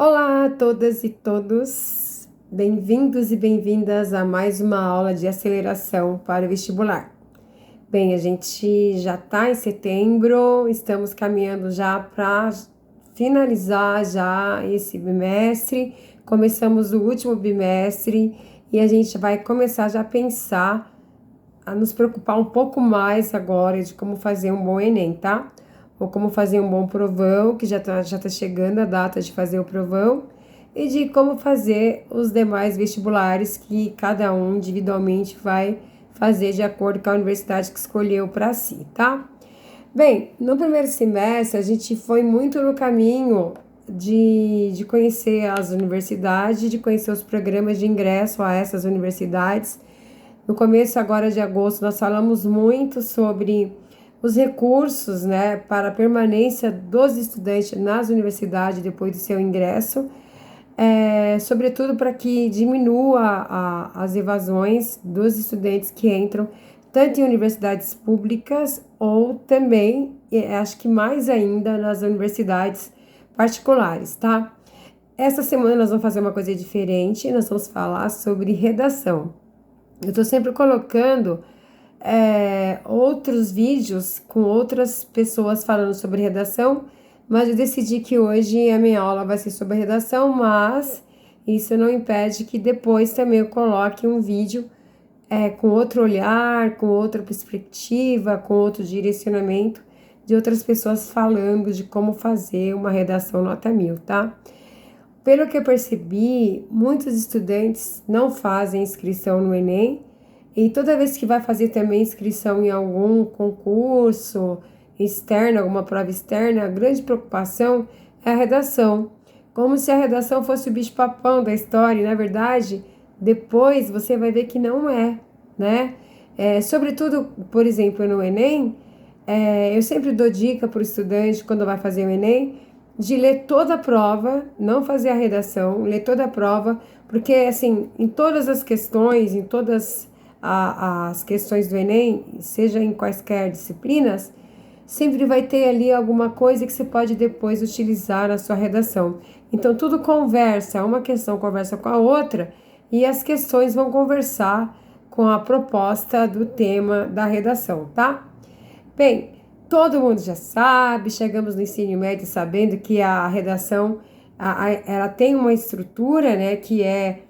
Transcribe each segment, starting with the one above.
Olá a todas e todos, bem-vindos e bem-vindas a mais uma aula de aceleração para o vestibular. Bem, a gente já está em setembro, estamos caminhando já para finalizar já esse bimestre, começamos o último bimestre e a gente vai começar já a pensar, a nos preocupar um pouco mais agora de como fazer um bom Enem, tá? Ou como fazer um bom provão, que já tá chegando a data de fazer o provão, e de como fazer os demais vestibulares que cada um individualmente vai fazer de acordo com a universidade que escolheu para si, tá? Bem, no primeiro semestre a gente foi muito no caminho de conhecer as universidades, de conhecer os programas de ingresso a essas universidades. No começo agora de agosto nós falamos muito sobre os recursos, né, para a permanência dos estudantes nas universidades depois do seu ingresso, sobretudo para que diminua as evasões dos estudantes que entram tanto em universidades públicas ou também, acho que mais ainda, nas universidades particulares, tá? Essa semana nós vamos fazer uma coisa diferente, nós vamos falar sobre redação. Eu estou sempre colocando outros vídeos com outras pessoas falando sobre redação, mas eu decidi que hoje a minha aula vai ser sobre redação, mas isso não impede que depois também eu coloque um vídeo com outro olhar, com outra perspectiva, com outro direcionamento de outras pessoas falando de como fazer uma redação nota 1000, tá? Pelo que eu percebi, muitos estudantes não fazem inscrição no Enem e toda vez que vai fazer também inscrição em algum concurso externo, alguma prova externa, a grande preocupação é a redação. Como se a redação fosse o bicho-papão da história, e na verdade, depois você vai ver que não é, né? Sobretudo, por exemplo, no Enem, eu sempre dou dica para o estudante, quando vai fazer o Enem, de ler toda a prova, não fazer a redação, ler toda a prova, porque, assim, em todas as questões, em todas as questões do Enem, seja em quaisquer disciplinas, sempre vai ter ali alguma coisa que você pode depois utilizar na sua redação. Então, tudo conversa, uma questão conversa com a outra, e as questões vão conversar com a proposta do tema da redação, tá? Bem, todo mundo já sabe, chegamos no ensino médio sabendo que a redação ela tem uma estrutura, né, que é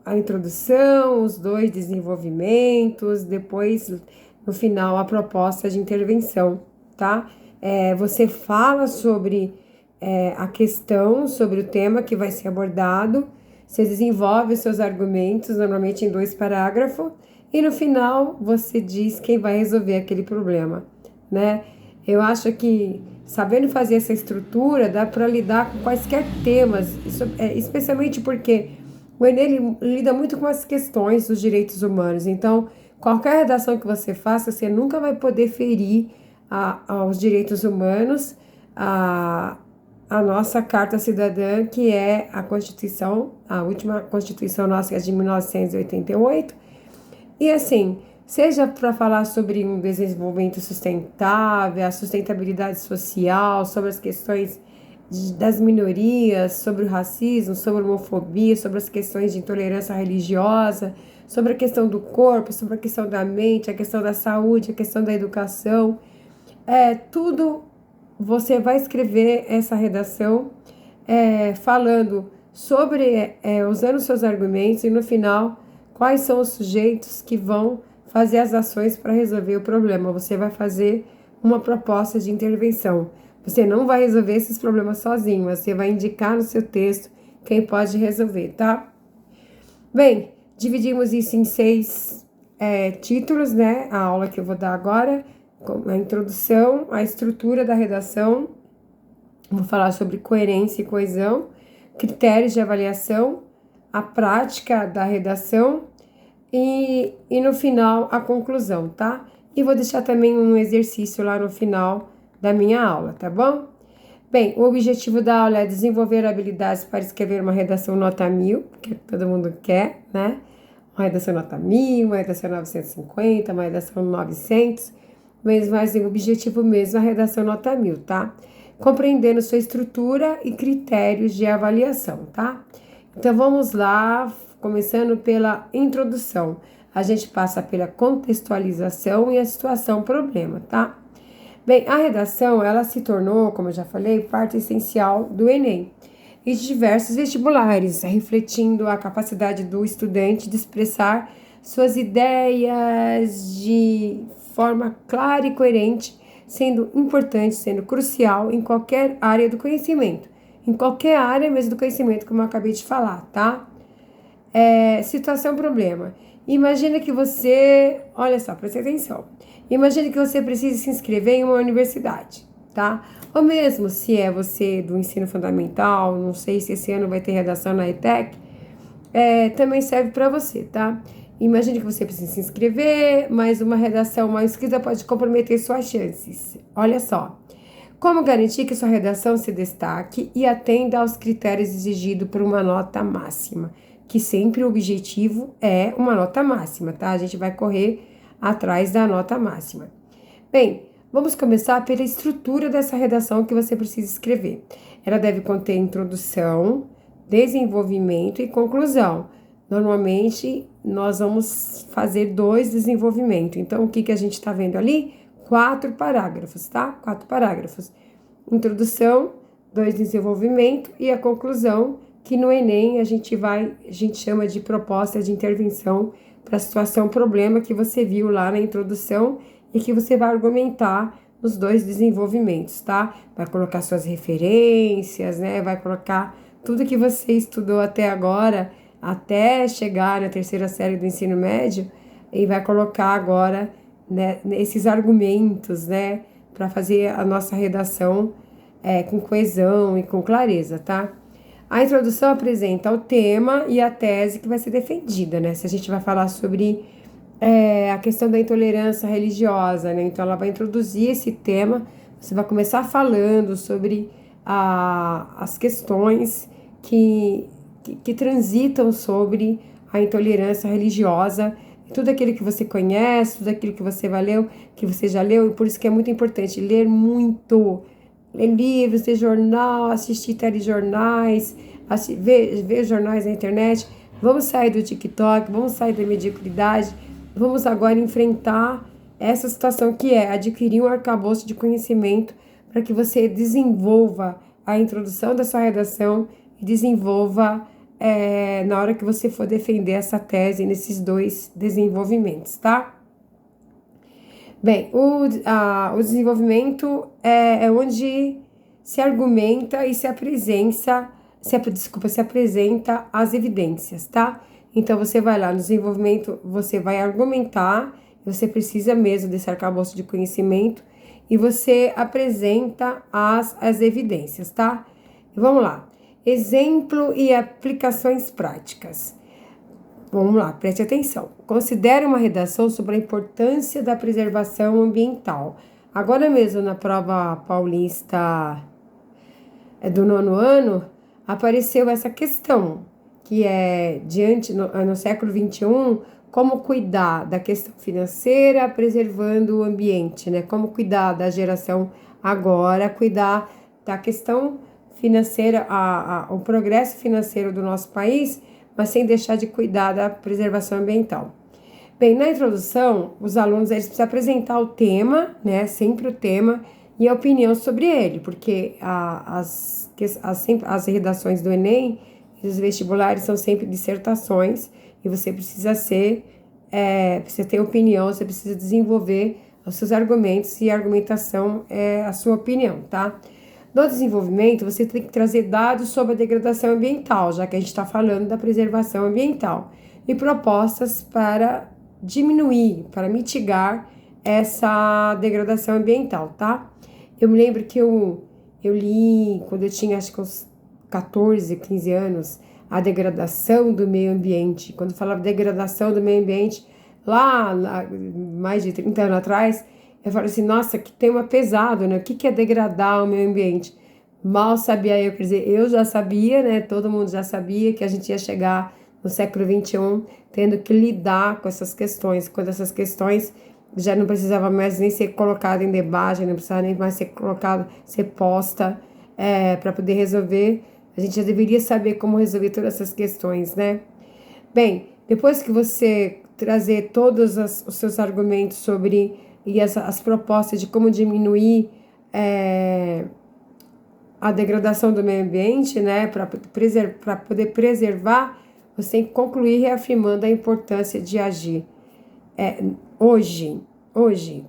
a introdução, os dois desenvolvimentos, depois, no final, a proposta de intervenção, tá? Você fala sobre a questão, sobre o tema que vai ser abordado, você desenvolve os seus argumentos, normalmente em 2 parágrafos, e no final você diz quem vai resolver aquele problema, né? Eu acho que sabendo fazer essa estrutura dá para lidar com quaisquer temas, especialmente porque o Enem ele lida muito com as questões dos direitos humanos. Então, qualquer redação que você faça, você nunca vai poder ferir aos direitos humanos, a nossa Carta Cidadã, que é a Constituição, a última Constituição nossa, que é de 1988. E assim, seja para falar sobre um desenvolvimento sustentável, a sustentabilidade social, sobre as questões das minorias, sobre o racismo, sobre a homofobia, sobre as questões de intolerância religiosa, sobre a questão do corpo, sobre a questão da mente, a questão da saúde, a questão da educação. Tudo você vai escrever essa redação falando sobre, usando seus argumentos e no final, quais são os sujeitos que vão fazer as ações para resolver o problema. Você vai fazer uma proposta de intervenção. Você não vai resolver esses problemas sozinho, você vai indicar no seu texto quem pode resolver, tá? Bem, dividimos isso em 6 títulos, né? A aula que eu vou dar agora, a introdução, a estrutura da redação, vou falar sobre coerência e coesão, critérios de avaliação, a prática da redação e no final a conclusão, tá? E vou deixar também um exercício lá no final da minha aula, tá bom? Bem, o objetivo da aula é desenvolver habilidades para escrever uma redação nota 1000, que todo mundo quer, né? Uma redação nota 1000, uma redação 950, uma redação 900, mas o objetivo mesmo é a redação nota 1000, tá? compreendendo sua estrutura e critérios de avaliação, tá? Então vamos lá, começando pela introdução. A gente passa pela contextualização e a situação problema, tá? Bem, a redação, ela se tornou, como eu já falei, parte essencial do Enem e de diversos vestibulares, refletindo a capacidade do estudante de expressar suas ideias de forma clara e coerente, sendo importante, sendo crucial em qualquer área do conhecimento. Em qualquer área mesmo do conhecimento, como eu acabei de falar, tá? Situação problema. Imagina que você, olha só, preste atenção. Imagine que você precisa se inscrever em uma universidade, tá? Ou mesmo se é você do ensino fundamental, não sei se esse ano vai ter redação na ETEC, também serve para você, tá? Imagine que você precisa se inscrever, mas uma redação mal escrita pode comprometer suas chances. Olha só. Como garantir que sua redação se destaque e atenda aos critérios exigidos por uma nota máxima? Que sempre o objetivo é uma nota máxima, tá? A gente vai correr atrás da nota máxima. Bem, vamos começar pela estrutura dessa redação que você precisa escrever. Ela deve conter introdução, desenvolvimento e conclusão. Normalmente, nós vamos fazer 2 desenvolvimentos. Então, o que a gente está vendo ali? 4 parágrafos, tá? 4 parágrafos. Introdução, 2 desenvolvimento e a conclusão, que no Enem a gente chama de proposta de intervenção para a situação problema que você viu lá na introdução e que você vai argumentar nos 2 desenvolvimentos, tá? Vai colocar suas referências, né? Vai colocar tudo que você estudou até agora, até chegar na 3ª série do ensino médio, e vai colocar agora, né, esses argumentos, né? Para fazer a nossa redação com coesão e com clareza, tá? A introdução apresenta o tema e a tese que vai ser defendida, né? Se a gente vai falar sobre a questão da intolerância religiosa, né? Então, ela vai introduzir esse tema, você vai começar falando sobre as questões que transitam sobre a intolerância religiosa, tudo aquilo que você conhece, tudo aquilo que você que você já leu, e por isso que é muito importante ler muito, ler livros, ler jornal, assistir telejornais, ver jornais na internet. Vamos sair do TikTok, vamos sair da mediocridade, vamos agora enfrentar essa situação que é adquirir um arcabouço de conhecimento para que você desenvolva a introdução da sua redação e desenvolva na hora que você for defender essa tese nesses 2 desenvolvimentos, tá? Bem, o desenvolvimento é onde se argumenta e se apresenta as evidências, tá? Então, você vai lá no desenvolvimento, você vai argumentar, você precisa mesmo desse arcabouço de conhecimento e você apresenta as evidências, tá? Vamos lá. Exemplo e aplicações práticas. Vamos lá, preste atenção. Considere uma redação sobre a importância da preservação ambiental. Agora mesmo na prova paulista do 9º ano, apareceu essa questão, que é no século XXI, como cuidar da questão financeira preservando o ambiente, né? Como cuidar da geração agora, cuidar da questão financeira, o progresso financeiro do nosso país, mas sem deixar de cuidar da preservação ambiental. Bem, na introdução, os alunos eles precisam apresentar o tema, né? Sempre o tema e a opinião sobre ele, porque as redações do Enem e os vestibulares são sempre dissertações e você precisa precisa ter opinião, você precisa desenvolver os seus argumentos e a argumentação é a sua opinião, tá? No desenvolvimento, você tem que trazer dados sobre a degradação ambiental, já que a gente está falando da preservação ambiental, e propostas para diminuir, para mitigar essa degradação ambiental, tá? Eu me lembro que eu li, quando eu tinha acho que uns 14, 15 anos, a degradação do meio ambiente. Quando falava degradação do meio ambiente, lá mais de 30 anos atrás, eu falei assim, nossa, que tema pesado, né? O que é degradar o meio ambiente? Mal sabia eu, quer dizer, eu já sabia, né? Todo mundo já sabia que a gente ia chegar no século XXI tendo que lidar com essas questões, quando essas questões já não precisava mais nem ser colocada em debate, não precisava nem mais ser colocada, ser posta para poder resolver. A gente já deveria saber como resolver todas essas questões, né? Bem, depois que você trazer todos os seus argumentos sobre e as propostas de como diminuir a degradação do meio ambiente, né, para poder preservar, você tem que concluir reafirmando a importância de agir hoje,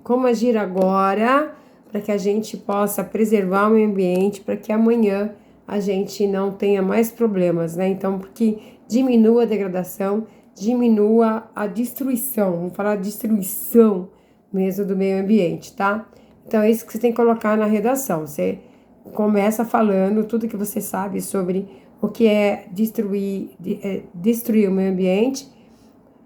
como agir agora para que a gente possa preservar o meio ambiente, para que amanhã a gente não tenha mais problemas, né? Então, porque diminua a degradação, diminua a destruição, vamos falar destruição mesmo do meio ambiente, tá? Então, é isso que você tem que colocar na redação. Você começa falando tudo que você sabe sobre o que é destruir o meio ambiente.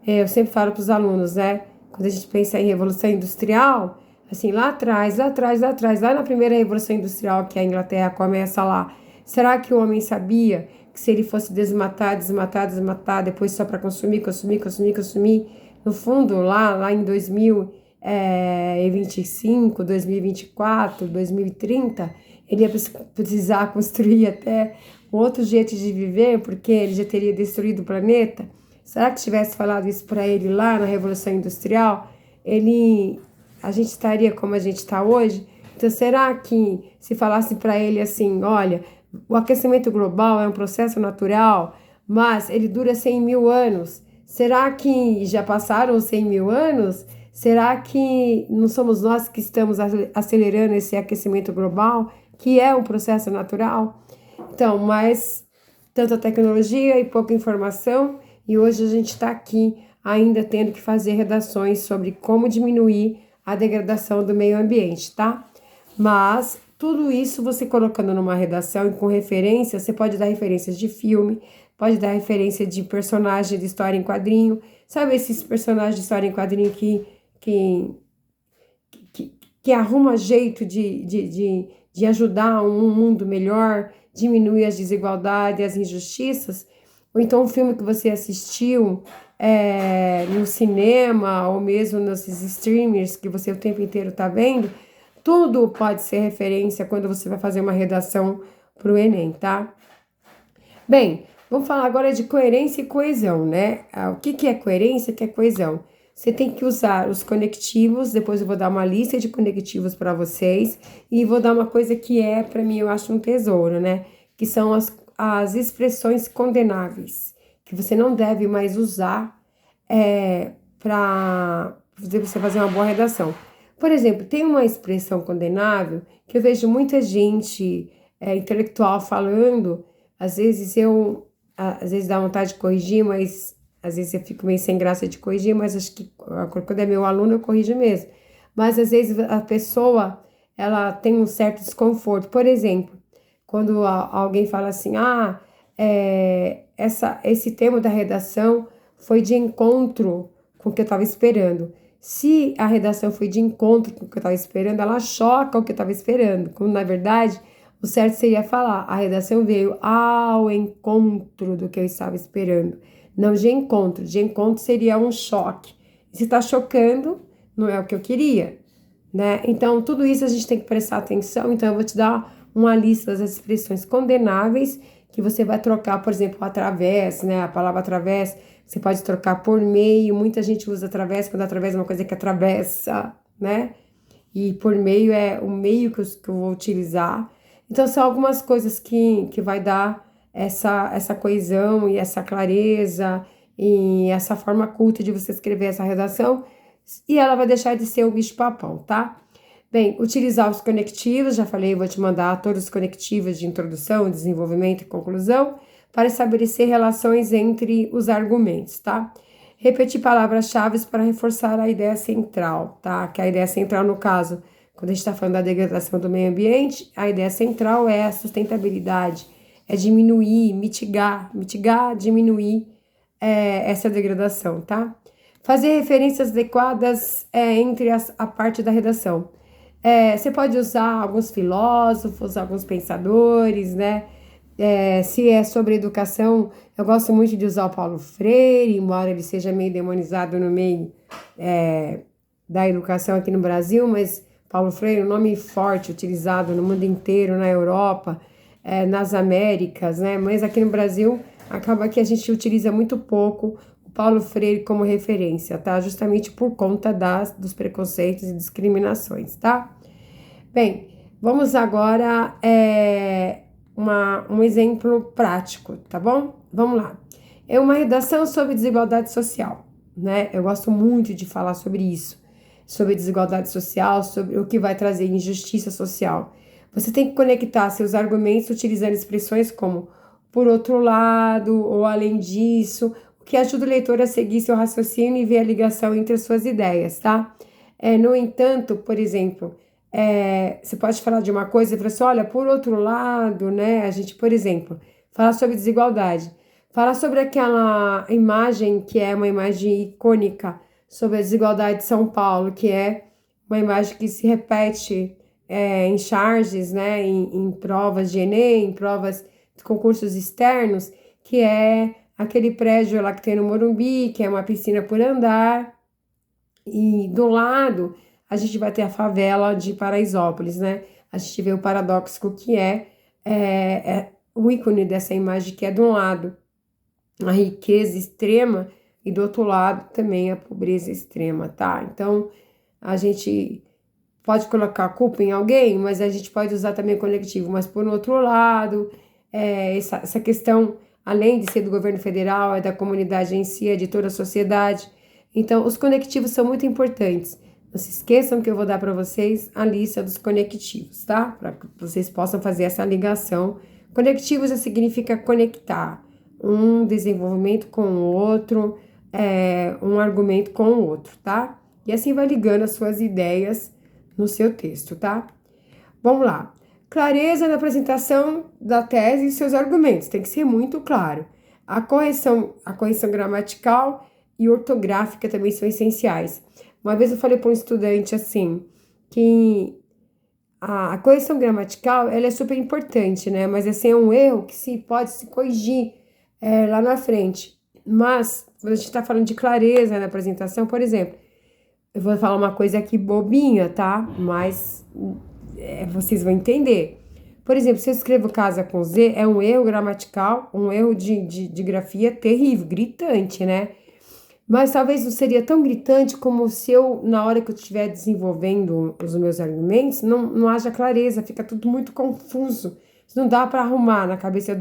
Eu sempre falo para os alunos, né? Quando a gente pensa em revolução industrial, assim, lá atrás, lá na primeira revolução industrial que a Inglaterra começa lá, será que o homem sabia que se ele fosse desmatar, depois só para consumir, no fundo, lá em 2025, 2024, 2030, ele ia precisar construir até outro jeito de viver, porque ele já teria destruído o planeta? Será que tivesse falado isso para ele lá na Revolução Industrial, a gente estaria como a gente está hoje? Então, será que se falasse para ele assim, olha, o aquecimento global é um processo natural, mas ele dura 100 mil anos. Será que já passaram os 100 mil anos? Será que não somos nós que estamos acelerando esse aquecimento global, que é um processo natural? Então, mas tanta tecnologia e pouca informação, e hoje a gente está aqui ainda tendo que fazer redações sobre como diminuir a degradação do meio ambiente, tá? Mas tudo isso você colocando numa redação e com referência, você pode dar referências de filme, pode dar referência de personagem de história em quadrinho. Sabe esses personagens de história em quadrinho que arruma jeito de ajudar um mundo melhor, diminuir as desigualdades, as injustiças? Ou então um filme que você assistiu no cinema, ou mesmo nesses streamers que você o tempo inteiro está vendo, tudo pode ser referência quando você vai fazer uma redação para o Enem, tá? Bem, vamos falar agora de coerência e coesão, né? O que é coerência e o que é coesão? Você tem que usar os conectivos, depois eu vou dar uma lista de conectivos para vocês, e vou dar uma coisa que para mim, eu acho um tesouro, né? Que são as expressões condenáveis, que você não deve mais usar para você fazer uma boa redação. Por exemplo, tem uma expressão condenável que eu vejo muita gente intelectual falando, às vezes dá vontade de corrigir, mas às vezes eu fico meio sem graça de corrigir, mas acho que quando é meu aluno eu corrijo mesmo. Mas às vezes a pessoa, ela tem um certo desconforto. Por exemplo, quando alguém fala assim, esse tema da redação foi de encontro com o que eu estava esperando. Se a redação foi de encontro com o que eu estava esperando, ela choca o que eu estava esperando. Como, na verdade, o certo seria falar, a redação veio ao encontro do que eu estava esperando. Não de encontro. De encontro seria um choque. Se está chocando, não é o que eu queria, né? Então, tudo isso a gente tem que prestar atenção. Então, eu vou te dar uma lista das expressões condenáveis que você vai trocar, por exemplo, através, né? A palavra através, você pode trocar por meio. Muita gente usa através quando através é uma coisa que atravessa, né? E por meio é o meio que eu vou utilizar. Então, são algumas coisas que vai dar essa coesão e essa clareza e essa forma culta de você escrever essa redação, e ela vai deixar de ser um bicho-papão, tá? Bem, utilizar os conectivos, já falei, vou te mandar todos os conectivos de introdução, desenvolvimento e conclusão, para estabelecer relações entre os argumentos, tá? Repetir palavras-chave para reforçar a ideia central, tá? Que a ideia central, no caso, quando a gente está falando da degradação do meio ambiente, a ideia central é a sustentabilidade, é diminuir, mitigar, diminuir essa degradação, tá? Fazer referências adequadas entre a parte da redação. Você pode usar alguns filósofos, alguns pensadores, né? Se é sobre educação, eu gosto muito de usar o Paulo Freire, embora ele seja meio demonizado no meio da educação aqui no Brasil, mas Paulo Freire é um nome forte, utilizado no mundo inteiro, na Europa, nas Américas, né? Mas aqui no Brasil, acaba que a gente utiliza muito pouco o Paulo Freire como referência, tá? Justamente por conta dos preconceitos e discriminações, tá? Bem, vamos agora um exemplo prático, tá bom? Vamos lá. É uma redação sobre desigualdade social, né? Eu gosto muito de falar sobre isso, sobre desigualdade social, sobre o que vai trazer injustiça social. Você tem que conectar seus argumentos utilizando expressões como por outro lado ou além disso, o que ajuda o leitor a seguir seu raciocínio e ver a ligação entre as suas ideias, tá? No entanto, por exemplo, você pode falar de uma coisa e falar assim, olha, por outro lado, né? A gente, por exemplo, fala sobre desigualdade. Fala sobre aquela imagem que é uma imagem icônica sobre a desigualdade de São Paulo, que é uma imagem que se repete em charges, né, em provas de Enem, em provas de concursos externos, que é aquele prédio lá que tem no Morumbi, que é uma piscina por andar, e do lado a gente vai ter a favela de Paraisópolis, né? A gente vê o paradoxo que o ícone dessa imagem que é de um lado a riqueza extrema e do outro lado também a pobreza extrema, tá? Então, a gente pode colocar a culpa em alguém, mas a gente pode usar também o coletivo. Mas, por outro lado, essa questão, além de ser do governo federal, é da comunidade em si, é de toda a sociedade. Então, os conectivos são muito importantes. Não se esqueçam que eu vou dar para vocês a lista dos conectivos, tá? Para que vocês possam fazer essa ligação. Conectivos significa conectar um desenvolvimento com o outro, um argumento com o outro, tá? E assim vai ligando as suas ideias no seu texto, tá? Vamos lá. Clareza na apresentação da tese e seus argumentos, tem que ser muito claro. A correção gramatical e ortográfica também são essenciais. Uma vez eu falei para um estudante assim, que a correção gramatical, ela é super importante, né? Mas assim, é um erro que pode se corrigir lá na frente. Mas, quando a gente está falando de clareza na apresentação, por exemplo, eu vou falar uma coisa aqui bobinha, tá? Mas vocês vão entender. Por exemplo, se eu escrevo casa com Z, é um erro gramatical, um erro de grafia terrível, gritante, né? Mas talvez não seria tão gritante como se eu, na hora que eu estiver desenvolvendo os meus argumentos, não haja clareza, fica tudo muito confuso. Isso não dá para arrumar na cabeça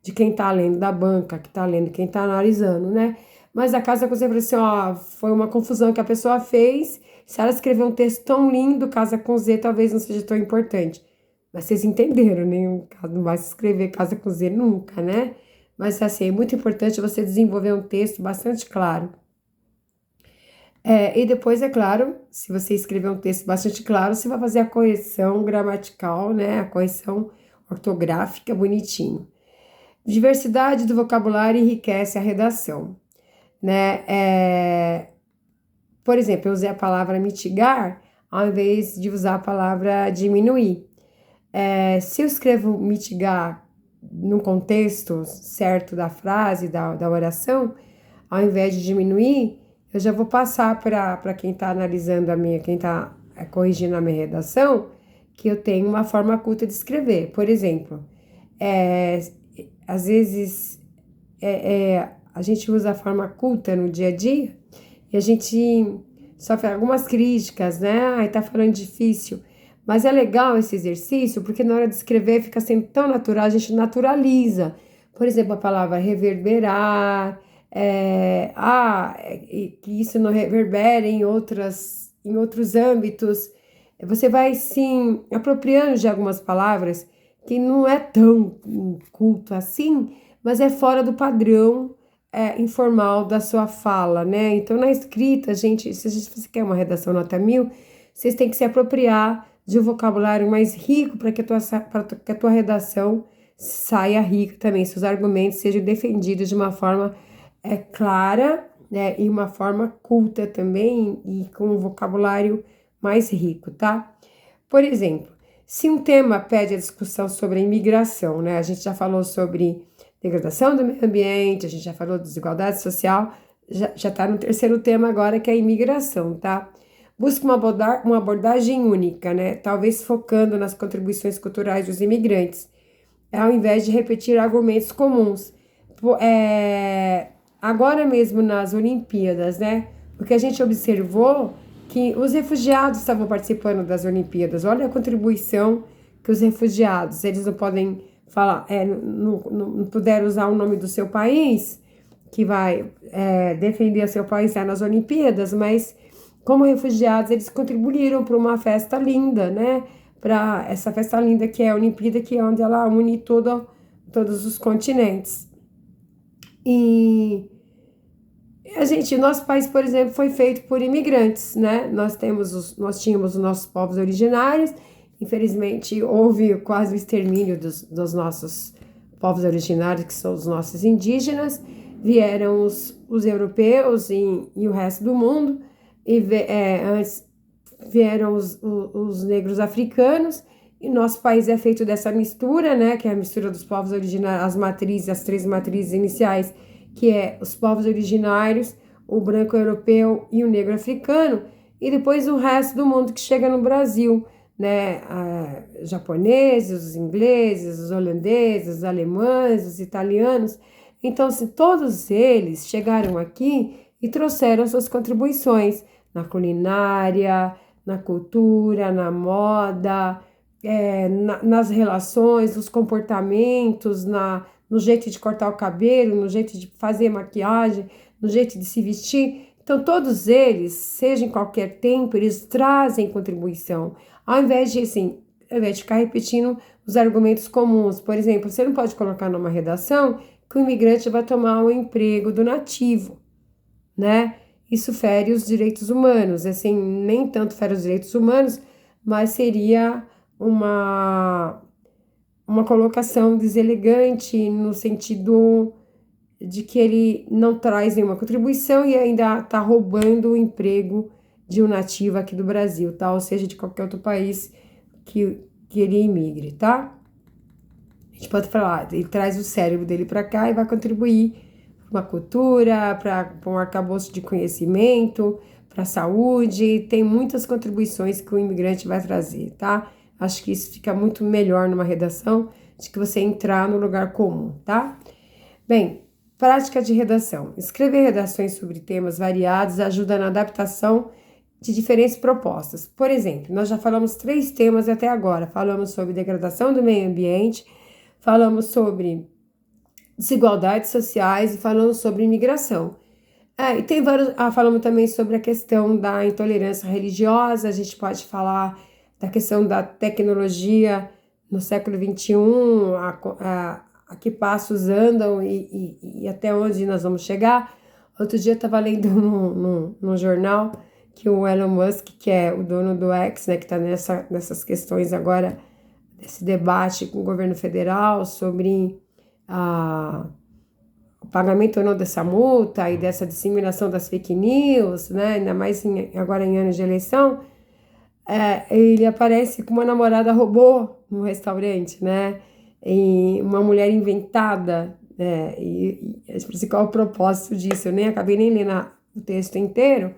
de quem tá lendo, da banca que tá lendo, quem tá analisando, né? Mas a casa com Z, assim, ó, foi uma confusão que a pessoa fez. Se ela escrever um texto tão lindo, casa com Z, talvez não seja tão importante. Mas vocês entenderam, né? Não vai se escrever casa com Z nunca, né? Mas assim, é muito importante você desenvolver um texto bastante claro. E depois, é claro, se você escrever um texto bastante claro, você vai fazer a correção gramatical, né? A correção ortográfica bonitinho. Diversidade do vocabulário enriquece a redação, né? Por exemplo, eu usei a palavra mitigar ao invés de usar a palavra diminuir. Se eu escrevo mitigar no contexto certo da frase, da oração, ao invés de diminuir, eu já vou passar para quem está analisando quem está corrigindo a minha redação, que eu tenho uma forma culta de escrever. Por exemplo, às vezes a gente usa a forma culta no dia a dia e a gente sofre algumas críticas, né? Ai, tá falando difícil. Mas é legal esse exercício, porque na hora de escrever fica sendo tão natural, a gente naturaliza. Por exemplo, a palavra reverberar, que isso não reverbera em outros âmbitos. Você vai, sim, apropriando de algumas palavras que não é tão culto assim, mas é fora do padrão informal da sua fala, né? Então, na escrita, gente, se você quer uma redação nota 1000, vocês têm que se apropriar de um vocabulário mais rico para que a tua redação saia rica também, seus argumentos sejam defendidos de uma forma clara, né, e uma forma culta também e com um vocabulário mais rico, tá? Por exemplo, se um tema pede a discussão sobre a imigração, né, a gente já falou sobre degradação do meio ambiente, a gente já falou de desigualdade social, já tá no terceiro tema agora, que é a imigração, tá? busca uma abordagem única, né? Talvez focando nas contribuições culturais dos imigrantes, ao invés de repetir argumentos comuns. Agora mesmo nas Olimpíadas, né? O que a gente observou que os refugiados estavam participando das Olimpíadas. Olha a contribuição que os refugiados, eles não podem falar, não puderam usar o nome do seu país, que vai defender seu país nas Olimpíadas, mas como refugiados eles contribuíram para uma festa linda, né? Para essa festa linda que é a Olimpíada, que é onde ela une todos os continentes. E nosso país, por exemplo, foi feito por imigrantes, né? Nós tínhamos os nossos povos originários. Infelizmente, houve quase o extermínio dos nossos povos originários, que são os nossos indígenas. Vieram os europeus e o resto do mundo. Antes vieram os negros africanos. E nosso país é feito dessa mistura, né? Que é a mistura dos povos originários, as três matrizes iniciais, que é os povos originários, o branco europeu e o negro africano, e depois o resto do mundo que chega no Brasil, né? Os japoneses, os ingleses, os holandeses, os alemães, os italianos. Então, todos eles chegaram aqui e trouxeram suas contribuições na culinária, na cultura, na moda, nas relações, nos comportamentos, no jeito de cortar o cabelo, no jeito de fazer maquiagem, no jeito de se vestir. Então, todos eles, seja em qualquer tempo, eles trazem contribuição. Ao invés de ficar repetindo os argumentos comuns. Por exemplo, você não pode colocar numa redação que o imigrante vai tomar o emprego do nativo, né? Isso fere os direitos humanos. Assim, nem tanto fere os direitos humanos, mas seria uma colocação deselegante no sentido de que ele não traz nenhuma contribuição e ainda está roubando o emprego de um nativo aqui do Brasil, tá? Ou seja, de qualquer outro país que ele imigre, tá? A gente pode falar, ele traz o cérebro dele para cá e vai contribuir para uma cultura, para um arcabouço de conhecimento, para a saúde. Tem muitas contribuições que o imigrante vai trazer, tá? Acho que isso fica muito melhor numa redação de que você entrar no lugar comum, tá? Bem, prática de redação. Escrever redações sobre temas variados ajuda na adaptação de diferentes propostas. Por exemplo, nós já falamos 3 temas até agora. Falamos sobre degradação do meio ambiente, falamos sobre desigualdades sociais e falamos sobre imigração. E tem vários. Falamos também sobre a questão da intolerância religiosa. A gente pode falar da questão da tecnologia no século XXI, a que passos andam e até onde nós vamos chegar. Outro dia eu estava lendo num jornal que o Elon Musk, que é o dono do X, né, que está nessas questões agora, desse debate com o governo federal sobre o pagamento ou não dessa multa e dessa disseminação das fake news, né, ainda mais agora em anos de eleição. Ele aparece com uma namorada robô no restaurante, né? E uma mulher inventada, né? E a gente fala assim, qual é o propósito disso? Eu acabei nem lendo o texto inteiro,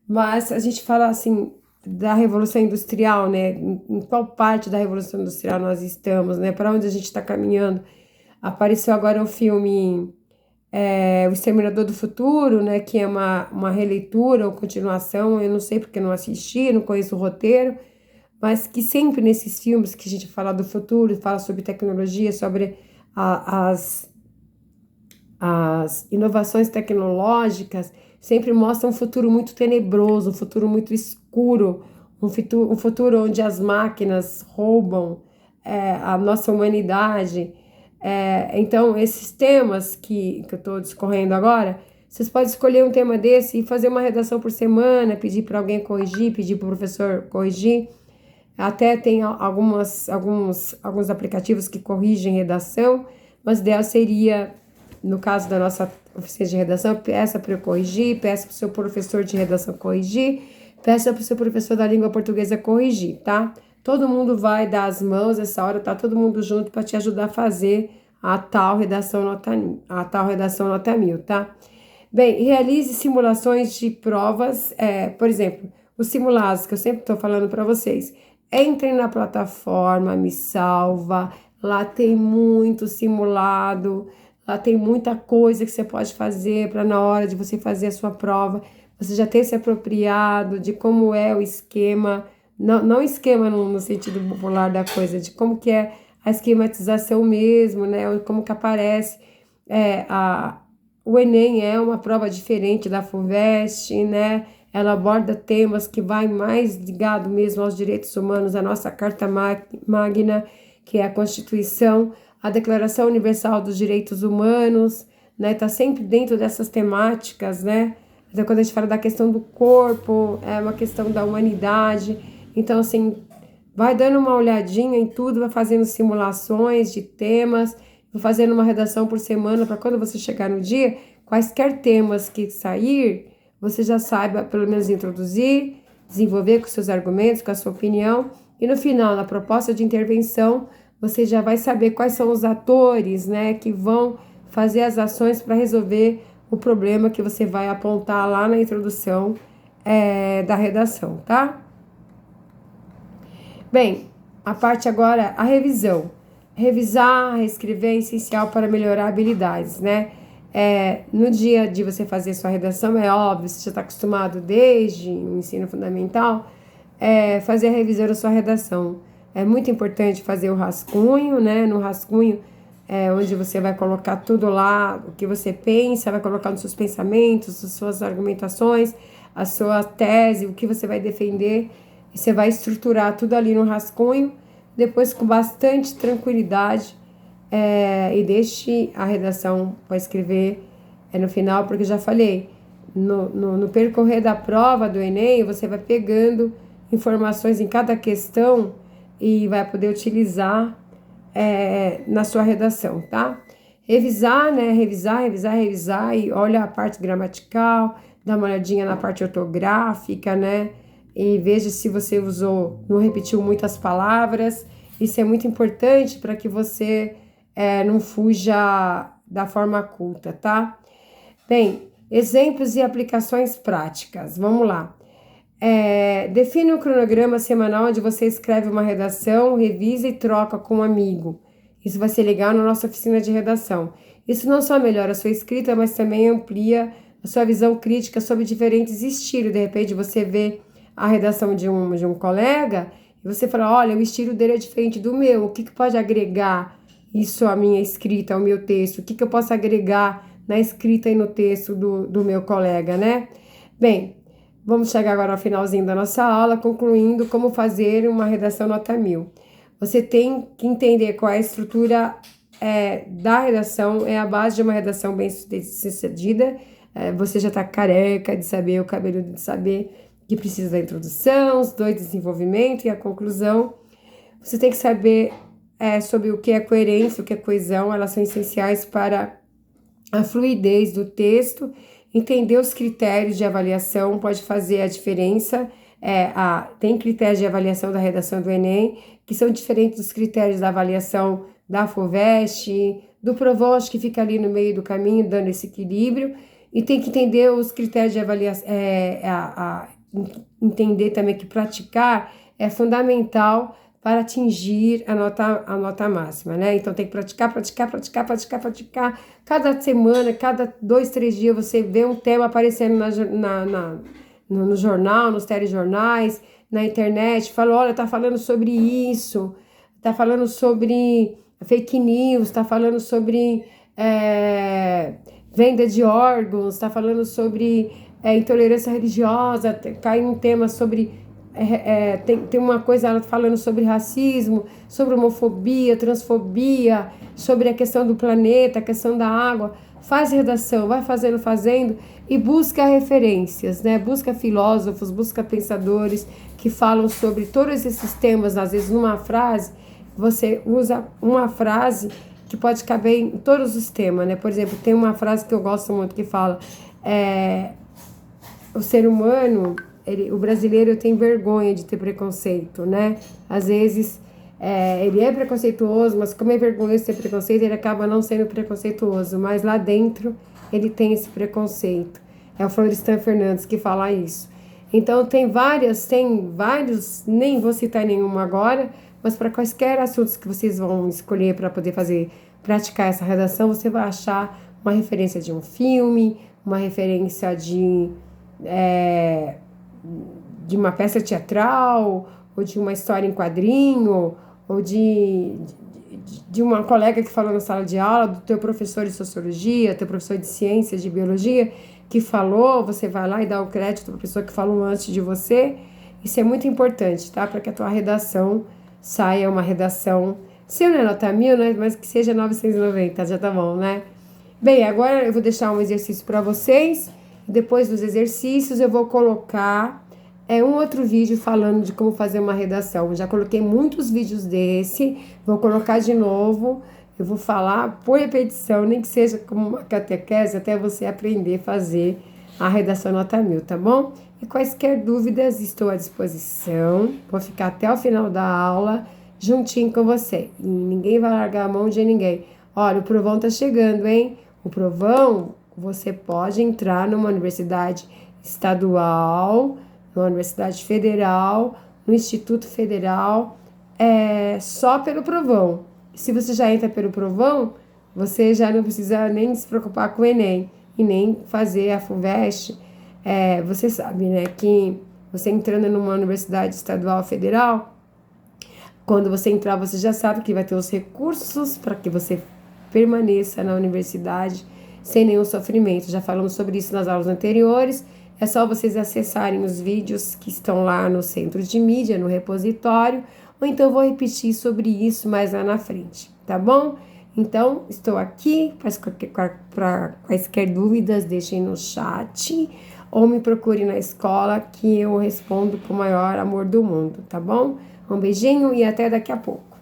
mas a gente fala assim da Revolução Industrial, né? Em qual parte da Revolução Industrial nós estamos, né? Para onde a gente está caminhando? Apareceu agora o filme O Exterminador do Futuro, né? Que é uma releitura ou continuação. Eu não sei porque não assisti, não conheço o roteiro, mas que sempre nesses filmes que a gente fala do futuro, fala sobre tecnologia, sobre as inovações tecnológicas, sempre mostra um futuro muito tenebroso, um futuro muito escuro, um futuro onde as máquinas roubam a nossa humanidade. Então, esses temas que eu estou discorrendo agora, vocês podem escolher um tema desse e fazer uma redação por semana, pedir para alguém corrigir, pedir para o professor corrigir. Até tem alguns aplicativos que corrigem redação, mas o ideal seria, no caso da nossa oficina de redação, peça para eu corrigir, peça para o seu professor de redação corrigir, peça para o seu professor da língua portuguesa corrigir, tá? Todo mundo vai dar as mãos, essa hora tá todo mundo junto para te ajudar a fazer a tal redação nota 1000, tá? Bem, realize simulações de provas, por exemplo, os simulados que eu sempre estou falando para vocês. Entrem na plataforma Me Salva, lá tem muito simulado, lá tem muita coisa que você pode fazer para na hora de você fazer a sua prova, você já ter se apropriado de como é o esquema, não esquema no sentido popular da coisa, de como que é a esquematização mesmo, né? Como que aparece. O Enem é uma prova diferente da FUVEST, né? Ela aborda temas que vai mais ligado mesmo aos direitos humanos, a nossa Carta Magna, que é a Constituição, a Declaração Universal dos Direitos Humanos, né? Tá sempre dentro dessas temáticas, né? Então, quando a gente fala da questão do corpo, é uma questão da humanidade. Então, assim, vai dando uma olhadinha em tudo, vai fazendo simulações de temas, vai fazendo uma redação por semana para quando você chegar no dia, quaisquer temas que sair, você já saiba pelo menos introduzir, desenvolver com seus argumentos, com a sua opinião, e no final, na proposta de intervenção, você já vai saber quais são os atores, né, que vão fazer as ações para resolver o problema que você vai apontar lá na introdução da redação, tá? Bem, a parte agora, a revisão. Revisar, reescrever é essencial para melhorar habilidades, né? No dia de você fazer sua redação, é óbvio, você já está acostumado desde o ensino fundamental, fazer a revisão da sua redação. É muito importante fazer o rascunho, né? No rascunho, onde você vai colocar tudo lá, o que você pensa, vai colocar nos seus pensamentos, as suas argumentações, a sua tese, o que você vai defender, e você vai estruturar tudo ali no rascunho, depois com bastante tranquilidade, e deixe a redação para escrever no final, porque eu já falei, no percorrer da prova do Enem, você vai pegando informações em cada questão e vai poder utilizar na sua redação, tá? Revisar, né? Revisar e olha a parte gramatical, dá uma olhadinha na parte ortográfica, né? E veja se você não repetiu muitas palavras. Isso é muito importante para que você não fuja da forma culta, tá? Bem, exemplos e aplicações práticas. Vamos lá. Define um cronograma semanal onde você escreve uma redação, revisa e troca com um amigo. Isso vai ser legal na nossa oficina de redação. Isso não só melhora a sua escrita, mas também amplia a sua visão crítica sobre diferentes estilos. De repente, você vê a redação de um colega e você fala, olha, o estilo dele é diferente do meu. O que pode agregar isso à minha escrita, ao meu texto? O que eu posso agregar na escrita e no texto do meu colega, né? Bem, vamos chegar agora ao finalzinho da nossa aula, concluindo como fazer uma redação nota 1000. Você tem que entender qual é a estrutura da redação, é a base de uma redação bem sucedida. Você já está careca de saber, o cabeludo de saber que precisa da introdução, os dois desenvolvimento e a conclusão. Você tem que saber sobre o que é coerência, o que é coesão, elas são essenciais para a fluidez do texto. Entender os critérios de avaliação pode fazer a diferença. Tem critérios de avaliação da redação do Enem, que são diferentes dos critérios da avaliação da FUVEST, do Provost, que fica ali no meio do caminho, dando esse equilíbrio. E tem que entender os critérios de avaliação, entender também que praticar é fundamental para atingir a nota máxima, né? Então tem que praticar. Cada semana, cada 2, 3 dias você vê um tema aparecendo no jornal, nos telejornais, na internet, fala, olha, tá falando sobre isso, tá falando sobre fake news, tá falando sobre venda de órgãos, tá falando sobre intolerância religiosa, cai um tema sobre... tem uma coisa falando sobre racismo, sobre homofobia, transfobia, sobre a questão do planeta, a questão da água. Faz redação, vai fazendo e busca referências, né? Busca filósofos, busca pensadores que falam sobre todos esses temas. Às vezes numa frase, você usa uma frase que pode caber em todos os temas, né? Por exemplo, tem uma frase que eu gosto muito que fala o ser humano... o brasileiro tem vergonha de ter preconceito, né? Às vezes ele é preconceituoso, mas como é vergonhoso ter preconceito, ele acaba não sendo preconceituoso, mas lá dentro ele tem esse preconceito. É o Florestan Fernandes que fala isso. Então, tem vários, nem vou citar nenhuma agora, mas para quaisquer assuntos que vocês vão escolher para poder praticar essa redação, você vai achar uma referência de um filme, uma referência de uma peça teatral, ou de uma história em quadrinho, ou de uma colega que falou na sala de aula, do teu professor de sociologia, teu professor de ciências, de biologia, que falou, você vai lá e dá o crédito para a pessoa que falou antes de você. Isso é muito importante, tá? Para que a tua redação saia uma redação, se não é nota 1000, né? Mas que seja 990, já tá bom, né? Bem, agora eu vou deixar um exercício para vocês. Depois dos exercícios eu vou colocar um outro vídeo falando de como fazer uma redação. Já coloquei muitos vídeos desse, vou colocar de novo. Eu vou falar por repetição, nem que seja como uma catequese, até você aprender a fazer a redação nota 1000, tá bom? E quaisquer dúvidas, estou à disposição. Vou ficar até o final da aula juntinho com você. E ninguém vai largar a mão de ninguém. Olha, o provão tá chegando, hein? O provão, você pode entrar numa universidade estadual, numa universidade federal, no Instituto Federal, só pelo provão. Se você já entra pelo provão, você já não precisa nem se preocupar com o Enem e nem fazer a FUVEST. Você sabe, né, que você entrando numa universidade estadual ou federal, quando você entrar, você já sabe que vai ter os recursos para que você permaneça na universidade sem nenhum sofrimento. Já falamos sobre isso nas aulas anteriores. É só vocês acessarem os vídeos que estão lá no centro de mídia, no repositório, ou então vou repetir sobre isso mais lá na frente, tá bom? Então, estou aqui para quaisquer dúvidas, deixem no chat ou me procure na escola que eu respondo com o maior amor do mundo, tá bom? Um beijinho e até daqui a pouco.